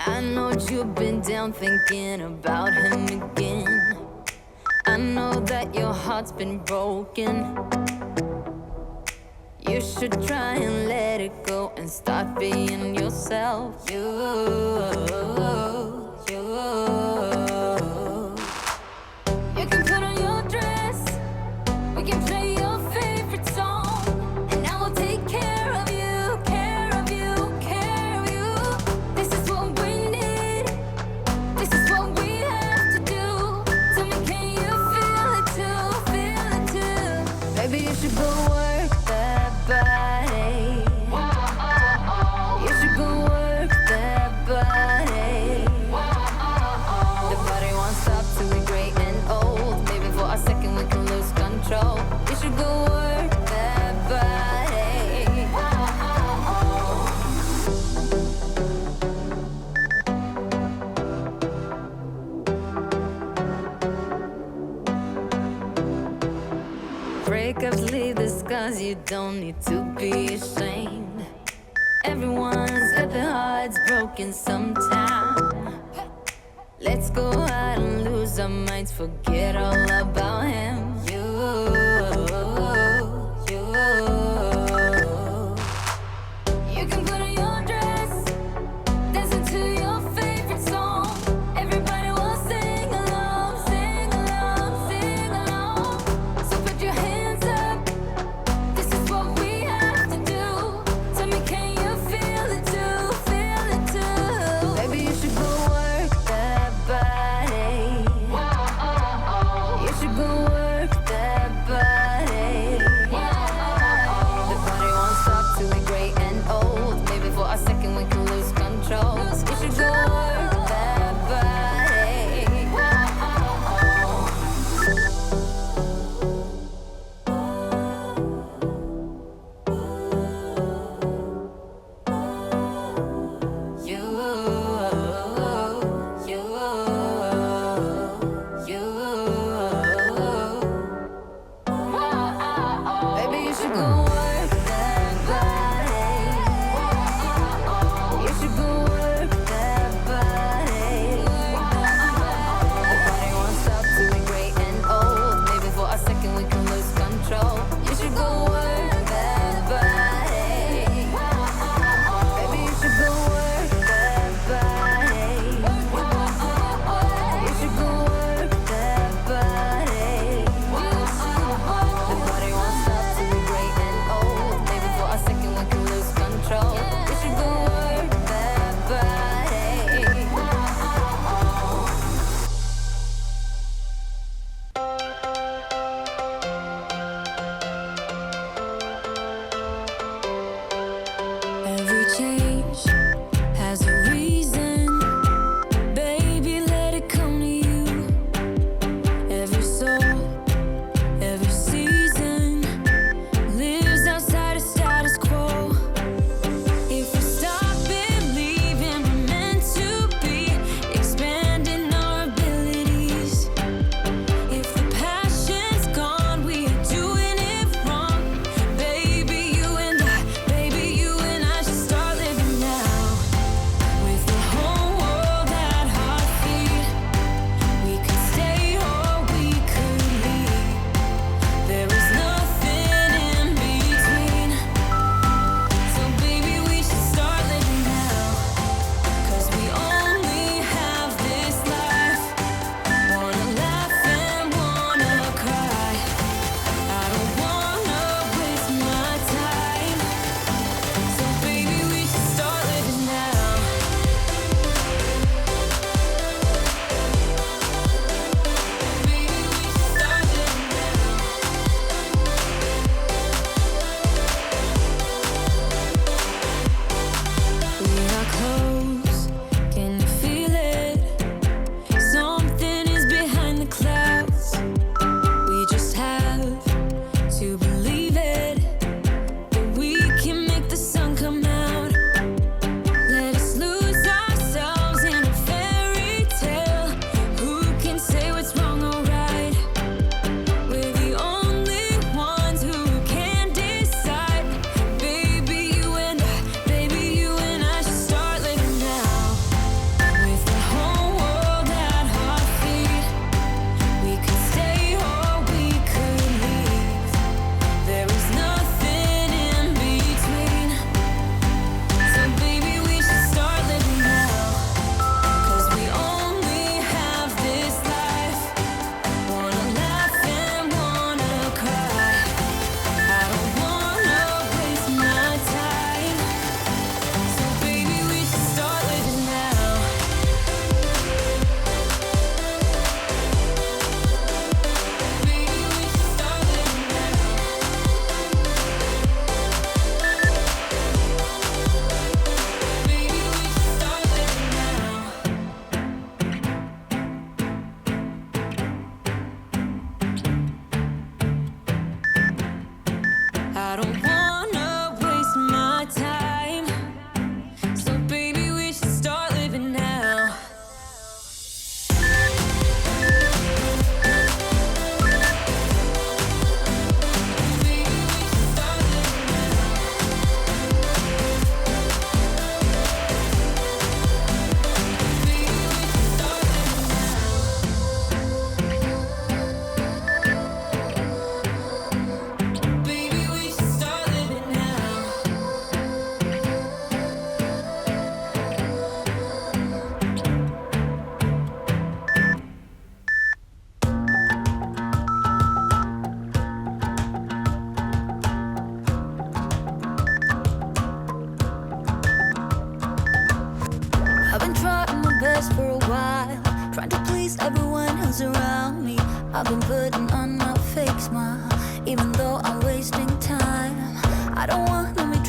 I know you've been down thinking about him again. I know that your heart's been broken. You should try and let it go and start being yourself. You can put on your dress, we can play your favorite song, and I will take care of you, care of you, care of you. This is what we need, this is what we have to do. Tell me, can you feel it too, feel it too? Maybe you should go work that body. You should go work that body. The body won't stop till we're great and old. Maybe for a second we can lose control. You should go work that body. Breakups leave the scars, you don't need to be ashamed. Everyone's at their hearts broken sometime. Let's go out and lose our minds, forget all about him. You can put on your dress, dancing to your favorite song. Everybody will sing along, sing along, sing along. So put your hands up, this is what we have to do. Tell me, can you feel it too, feel it too? Maybe you should go work that body. You should go work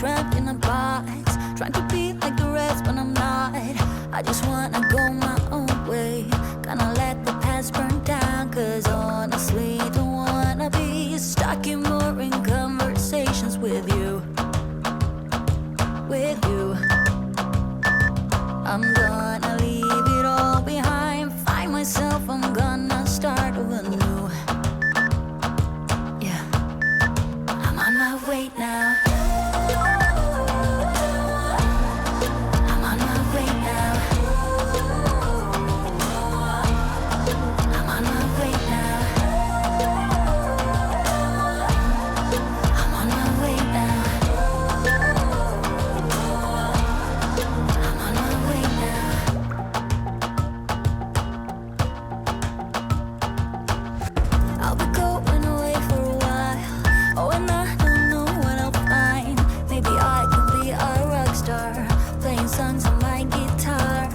trapped in a box, trying to be like the rest, but I'm not. I just wanna go my own way, gonna let the past burn down, cause honestly don't wanna be stuck in boring conversations with you. I'm gonna leave it all behind, find myself, I'm gonna start over new. Yeah, I'm on my way now. I'm on my way now. I'm on my way now. I'm on my way now. I'm on my way now. I'll be going away for a while. Oh, and I don't know what I'll find. Maybe I can be a rock star, playing songs on my guitar.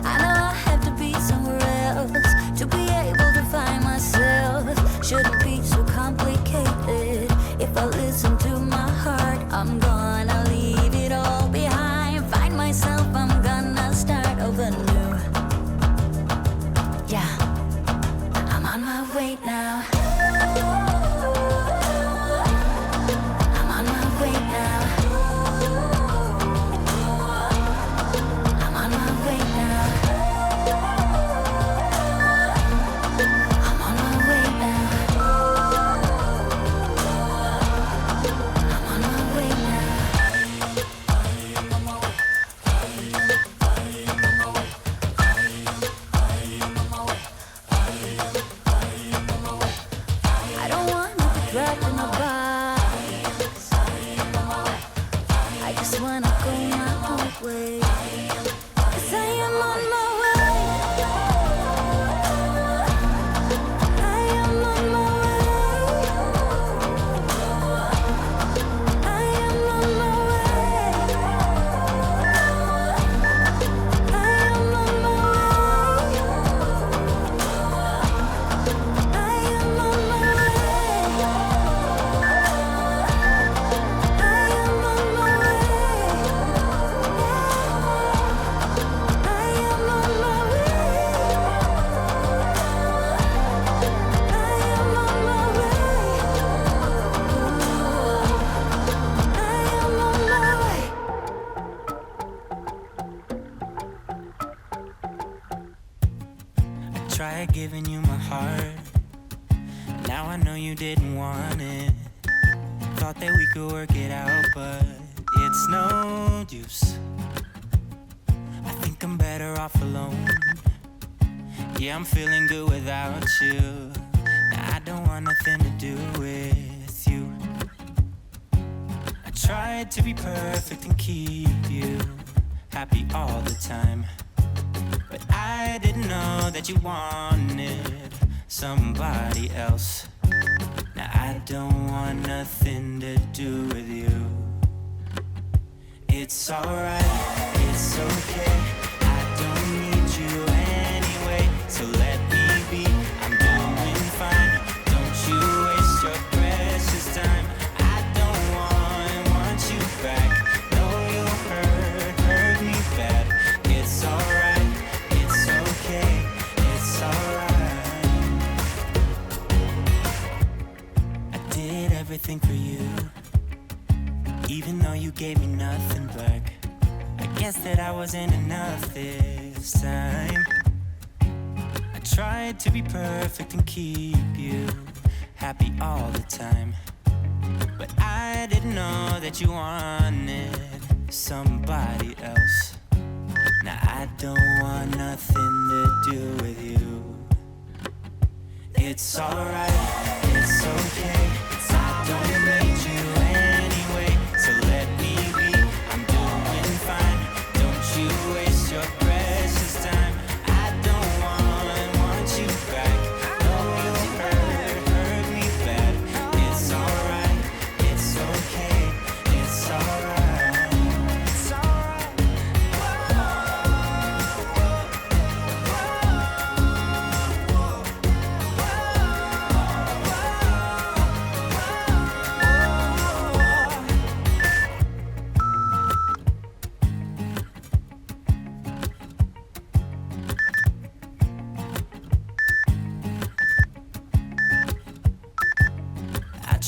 I know I have to be somewhere else to be able to find myself. Shouldn't be so complicated. If I listen to my heart, I'm gonna leave it all behind, find myself, I'm gonna start over new. Yeah, I'm on my way now. I'm on my way now. I'm on my way now. I'm on my way now. I'm on my way now. I don't wanna be trapped in a box. I just wanna go my own way, 'cause I am on my way. I am on my way. I am on my way. I am on my way. I am on my way. I am on my Tried giving you my heart. Now I know you didn't want it. Thought that we could work it out, but it's no use. I think I'm better off alone. Yeah, I'm feeling good without you. Now I don't want nothing to do with you. I tried to be perfect and keep you happy all the time, but I didn't know that you wanted somebody else. Now I don't want nothing to do with you. It's alright, it's okay. I don't need you anyway, so let me be. I'm doing fine. Don't you waste your precious time. I don't want you back. No, you hurt me bad. It's alright, it's okay, it's alright. I did everything for you, even though you gave me nothing back. I guess that I wasn't enough this time. I tried to be perfect and keep you happy all the time, but I didn't know that you wanted somebody else. Now I don't want nothing to do with you. It's alright, it's okay. I don't need you anyway, so let me be. I'm doing fine. Don't you waste your precious time. I don't want you back. No, you hurt me bad. It's alright, it's okay, it's alright. It's alright.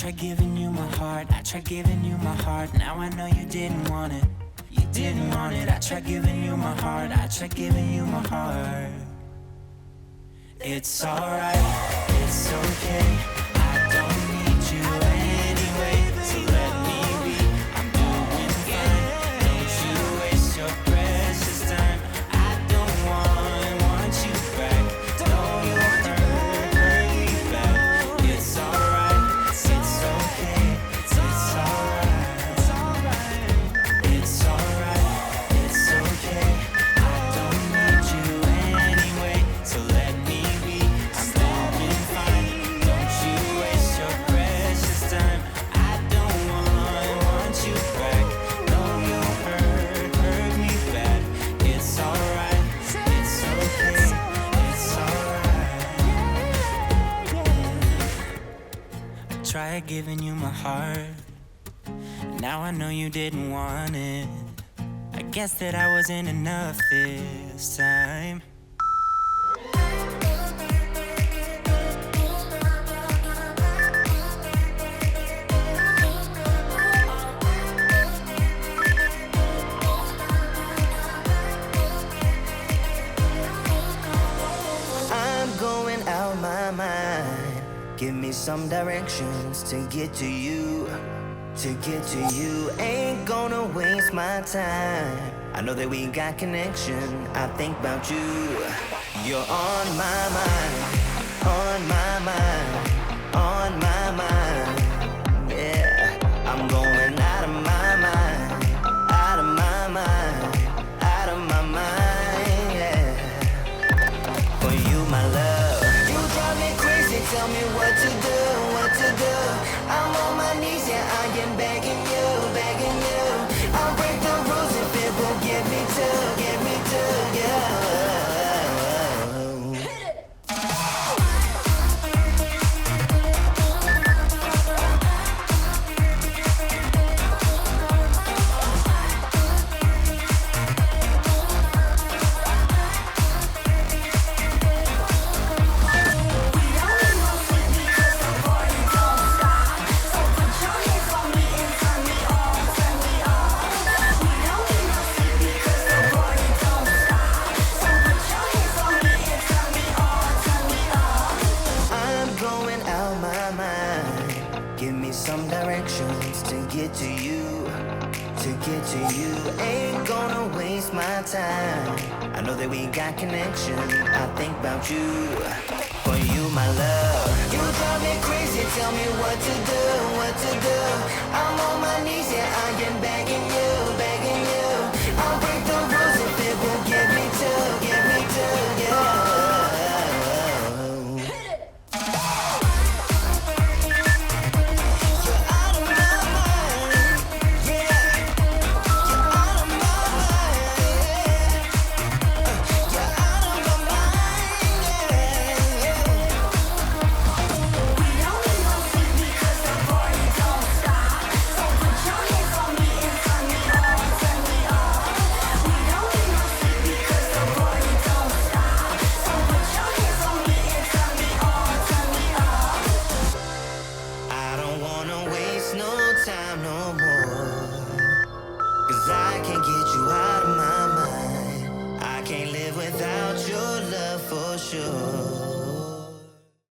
tried giving you my heart, I tried giving you my heart. Now I know you didn't want it, you didn't want it. I tried giving you my heart, I tried giving you my heart. It's alright, it's okay, I don't need you anyway, so let me be, I'm doing fine. Don't you waste your precious time, I don't want you back. No, you hurt me back. It's alright, it's okay, it's alright. It's alright, it's okay, I don't need you anyway, so let me be, I'm doing fine. Don't you waste your precious time, I don't want you back. No, you hurt me bad. It's alright, it's okay, it's alright. I tried giving you my heart, now I know you didn't want it. I guess that I wasn't enough this time. I'm going out my mind. Give me some directions to get to you. To get to you, ain't gonna waste my time. I know that we got connection, I think about you. You're on my mind, on my mind, on my mind. Yeah, I'm going out of my mind, out of my mind, out of my mind, yeah. For you, my love, you drive me crazy, tell me what to do, what to do. I'm on my knees, yeah, I am begging you, begging you. I'll break the rules if it will get me to, yeah. Some directions to get to you, to get to you. Ain't gonna waste my time. I know that we got connection, I think about you. For you, my love, you drive me crazy, tell me what to do, what to do. I'm on my knees, yeah, I